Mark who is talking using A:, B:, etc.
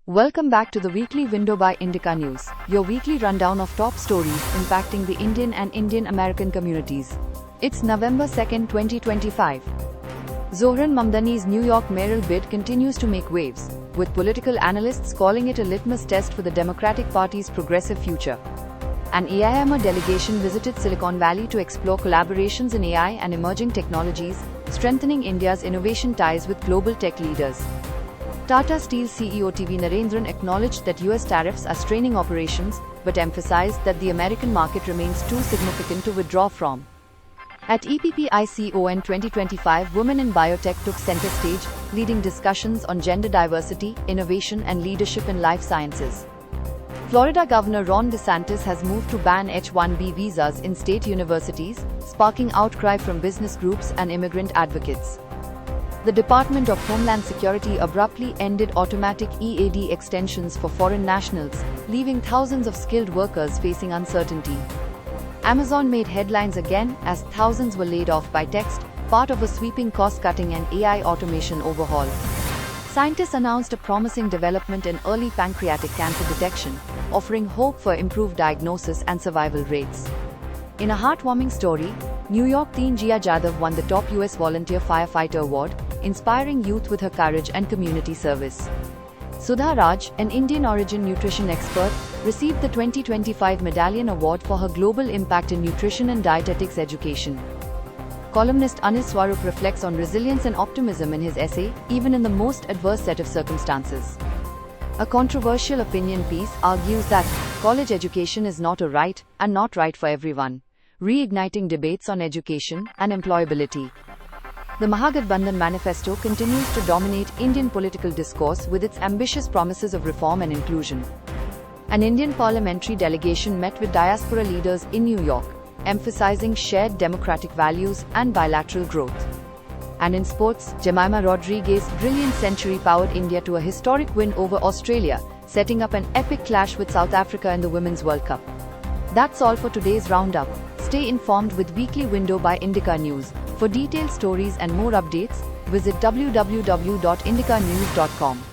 A: Welcome back to the Weekly Window by Indica News, your weekly rundown of top stories impacting the Indian and Indian American communities. It's November 2nd, 2025. Zohran Mamdani's New York mayoral bid continues to make waves, with political analysts calling it a litmus test for the Democratic Party's progressive future. An AIIMR delegation visited Silicon Valley to explore collaborations in AI and emerging technologies, strengthening India's innovation ties with global tech leaders. Tata Steel CEO TV Narendran acknowledged that US tariffs are straining operations, but emphasized that the American market remains too significant to withdraw from. At EPPICON 2025, Women in Biotech took center stage, leading discussions on gender diversity, innovation and leadership in life sciences. Florida Governor Ron DeSantis has moved to ban H-1B visas in state universities, sparking outcry from business groups and immigrant advocates. The Department of Homeland Security abruptly ended automatic EAD extensions for foreign nationals, leaving thousands of skilled workers facing uncertainty. Amazon made headlines again as thousands were laid off by text, part of a sweeping cost-cutting and AI automation overhaul. Scientists announced a promising development in early pancreatic cancer detection, offering hope for improved diagnosis and survival rates. In a heartwarming story, New York teen Jia Jadhav won the top US Volunteer Firefighter Award, inspiring youth with her courage and community service. Sudha Raj, an Indian-origin nutrition expert, received the 2025 Medallion Award for her global impact in nutrition and dietetics education. Columnist Anil Swarup reflects on resilience and optimism in his essay, even in the most adverse set of circumstances. A controversial opinion piece argues that college education is not a right, and not right for everyone, reigniting debates on education and employability. The Mahagathbandhan Manifesto continues to dominate Indian political discourse with its ambitious promises of reform and inclusion. An Indian parliamentary delegation met with diaspora leaders in New York, emphasizing shared democratic values and bilateral growth. And in sports, Jemimah Rodriguez's brilliant century powered India to a historic win over Australia, setting up an epic clash with South Africa in the Women's World Cup. That's all for today's roundup. Stay informed with Weekly Window by Indica News. For detailed stories and more updates, visit www.indicanews.com.